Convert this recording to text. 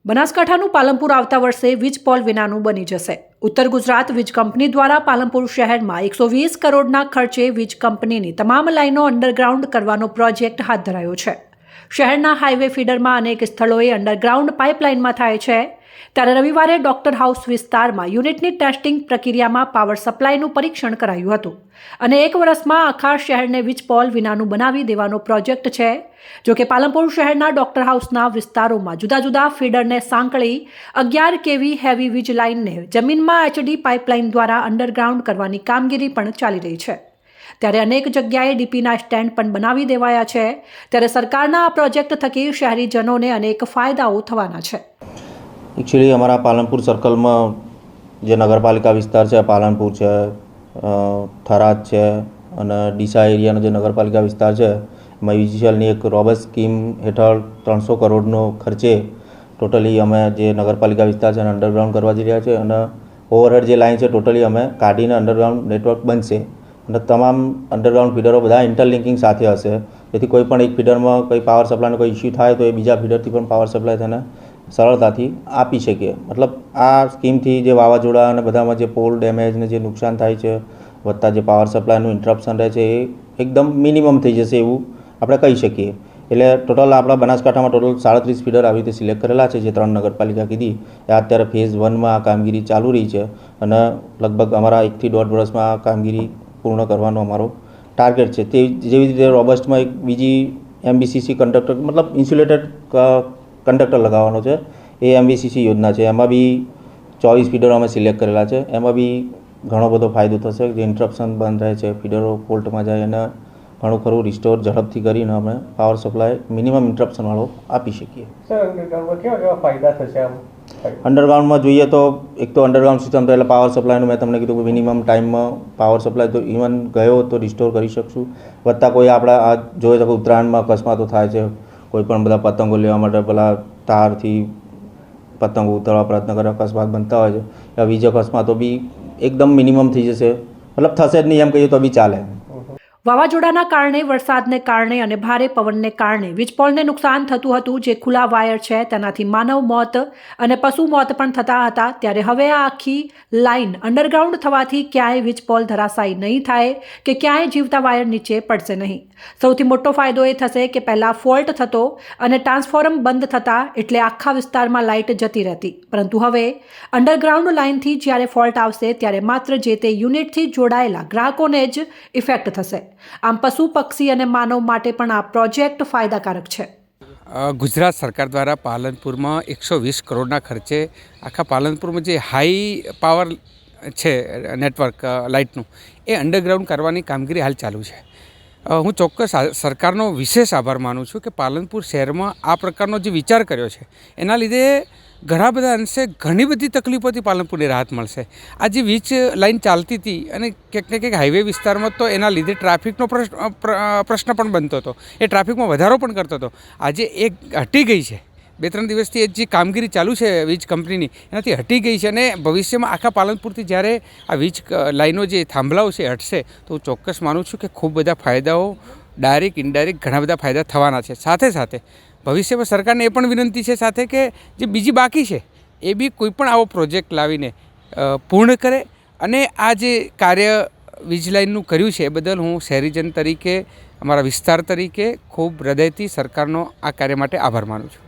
બનાસકાંઠાનું પાલનપુર આવતા વર્ષે વીજ પોલ વિનાનું બની જશે. ઉત્તર ગુજરાત વીજ કંપની દ્વારા પાલનપુર શહેરમાં 120 કરોડના ખર્ચે વીજ કંપનીની તમામ લાઇનો અંડરગ્રાઉન્ડ કરવાનો પ્રોજેક્ટ હાથ ધરાયો છે. શહેરના હાઈવે ફીડરમાં અનેક સ્થળોએ અંડરગ્રાઉન્ડ પાઇપલાઇનમાં થાય છે. ત્યારે રવિવારે ડોક્ટર હાઉસ વિસ્તારમાં યુનિટની ટેસ્ટિંગ પ્રક્રિયામાં પાવર સપ્લાયનું પરીક્ષણ કરાયું હતું અને 1 વર્ષમાં આખા શહેરને વીજ પોલ વિનાનું બનાવી દેવાનો પ્રોજેક્ટ છે. જો કે પાલનપુર શહેરના ડોક્ટર હાઉસના વિસ્તારોમાં જુદા જુદા ફીડરને સાંકળી 11 kV હેવી વીજ લાઇનને જમીનમાં HD પાઇપલાઇન દ્વારા અંડરગ્રાઉન્ડ કરવાની કામગીરી પણ ચાલી રહી છે. ત્યારે અનેક જગ્યાએ ડીપીના સ્ટેન્ડ પણ બનાવી દેવાયા છે. ત્યારે સરકારના આ પ્રોજેક્ટ થકી શહેરીજનોને અનેક ફાયદાઓ થવાના છે. एक्चुअली हमारा पालनपुर सर्कल में जो नगरपालिका विस्तार है, पालनपुर है, थराद है और डीसा एरिया जो नगरपालिका विस्तार है, मैं विजिशलनी एक रोबस्ट स्कीम हेठળ 300 करोड़નો खर्चे टोटली अमे जे नगरपालिका विस्तार है अंडरग्राउंड करवा जई रह्या छे अने ओवरहेड जे लाइन है टोटली अमे काढीने अंडरग्राउंड नेटवर्क बनशे અને તમામ અંડરગ્રાઉન્ડ ફીડરો બધા ઇન્ટરલિંકિંગ સાથે હશે, જેથી કોઈ પણ એક ફીડરમાં કોઈ પાવર સપ્લાયનો કોઈ ઇસ્યુ થાય તો એ બીજા ફીડરથી પણ પાવર સપ્લાય થઈને સરળતાથી આપી શકીએ. મતલબ આ સ્કીમથી જે વાવાઝોડા અને બધામાં જે પોલ ડેમેજ ને જે નુકસાન થાય છે વત્તા જે પાવર સપ્લાયનું ઇન્ટરપ્શન રહે છે એ એકદમ મિનિમમ થઈ જશે એવું આપણે કહી શકીએ. એટલે ટોટલ આપણા બનાસકાંઠામાં ટોટલ 37 ફીડર આવી રીતે સિલેક્ટ કરેલા છે, જે 3 નગરપાલિકા કીધી એ અત્યારે ફેઝ 1માં આ કામગીરી ચાલુ રહી છે અને લગભગ અમારા 1 થી 1.5 વર્ષમાં આ કામગીરી પૂર્ણ કરવાનો અમારો ટાર્ગેટ છે. તે જેવી રીતે રોબસ્ટમાં એક બીજી MVCC કંડક્ટર મતલબ ઇન્સ્યુલેટેડ કંડક્ટર લગાવવાનો છે, એ MVCC યોજના છે. એમાં બી 24 ફીડરો અમે સિલેક્ટ કરેલા છે. એમાં બી ઘણો બધો ફાયદો થશે. જે ઇન્ટરપ્શન બંધ રહે છે, ફીડરો ફોલ્ટમાં જાય એને ઘણું ખરું રિસ્ટોર ઝડપથી કરીને અમે પાવર સપ્લાય મિનિમમ ઇન્ટરપ્શનવાળો આપી શકીએ. કેવા ફાયદા થશે આમ? અંડરગ્રાઉન્ડમાં જોઈએ તો એક તો અંડરગ્રાઉન્ડ સિસ્ટમ તો એટલે પાવર સપ્લાયનું મેં તમને કીધું કે મિનિમમ ટાઈમમાં પાવર સપ્લાય તો ઇવન ગયો તો રિસ્ટોર કરી શકશું. વત્તા કોઈ આપણા આ જોઈએ તો ઉત્તરાયણમાં અકસ્માતો થાય છે, કોઈ પણ બધા પતંગો લેવા માટે પેલા તારથી પતંગો ઉતરવા પ્રયત્ન કરે અકસ્માત બનતા હોય છે, આ વીજ અકસ્માતો બી એકદમ મિનિમમ થઈ જશે. મતલબ થશે જ નહીં એમ કહીએ તો બી ચાલે. વાવાઝોડાના કારણે, વરસાદને કારણે અને ભારે પવનને કારણે વીજપોલને નુકસાન થતું હતું, જે ખુલ્લા વાયર છે તેનાથી માનવ મોત અને પશુ મોત પણ થતા હતા. ત્યારે હવે આ આખી લાઇન અંડરગ્રાઉન્ડ થવાથી ક્યાંય વીજપોલ ધરાશાયી નહીં થાય કે ક્યાંય જીવતા વાયર નીચે પડશે નહીં. સૌથી મોટો ફાયદો એ થશે કે પહેલાં ફોલ્ટ થતો અને ટ્રાન્સફોર્મ બંધ થતા એટલે આખા વિસ્તારમાં લાઇટ જતી રહેતી, પરંતુ હવે અંડરગ્રાઉન્ડ લાઇનથી જ્યારે ફોલ્ટ આવશે ત્યારે માત્ર જે તે યુનિટથી જોડાયેલા ગ્રાહકોને જ ઇફેક્ટ થશે. આમ પશુ પક્ષી અને માનવ માટે પણ આ પ્રોજેક્ટ ફાયદાકારક છે. ગુજરાત સરકાર દ્વારા પાલનપુરમાં 120 કરોડના ખર્ચે આખા પાલનપુરમાં જે હાઈ પાવર છે નેટવર્ક લાઇટનું એ અંડરગ્રાઉન્ડ કરવાની કામગીરી હાલ ચાલુ છે. હું ચોક્કસ સરકારનો વિશેષ આભાર માનું છું કે પાલનપુર શહેરમાં આ પ્રકારનો જે વિચાર કર્યો છે એના લીધે ઘણા બધા અંશે ઘણી બધી તકલીફોથી પાલનપુરને રાહત મળશે. આ જે વીજ લાઇન ચાલતી હતી અને ક્યાંક ને ક્યાંક હાઈવે વિસ્તારમાં તો એના લીધે ટ્રાફિકનો પ્રશ્ન પણ બનતો હતો, એ ટ્રાફિકમાં વધારો પણ કરતો હતો. આજે એક હટી ગઈ છે, 2-3 દિવસથી એ જે કામગીરી ચાલુ છે વીજ કંપનીની એનાથી હટી ગઈ છે અને ભવિષ્યમાં આખા પાલનપુરથી જ્યારે આ વીજ લાઇનો જે થાંભલાઓ છે હટશે તો હું ચોક્કસ માનું છું કે ખૂબ બધા ફાયદાઓ ડાયરેક્ટ ઇનડાયરેક્ટ ઘણા બધા ફાયદા થવાના છે. સાથે સાથે ભવિષ્યમાં સરકારને એ પણ વિનંતી છે સાથે કે જે બીજી બાકી છે એ બી કોઈ પણ આવો પ્રોજેક્ટ લાવીને પૂર્ણ કરે અને આ જે કાર્ય વીજ લાઇનનું કર્યું છે એ બદલ હું શહેરીજન તરીકે, અમારા વિસ્તાર તરીકે ખૂબ હૃદયથી સરકારનો આ કાર્ય માટે આભાર માનું છું.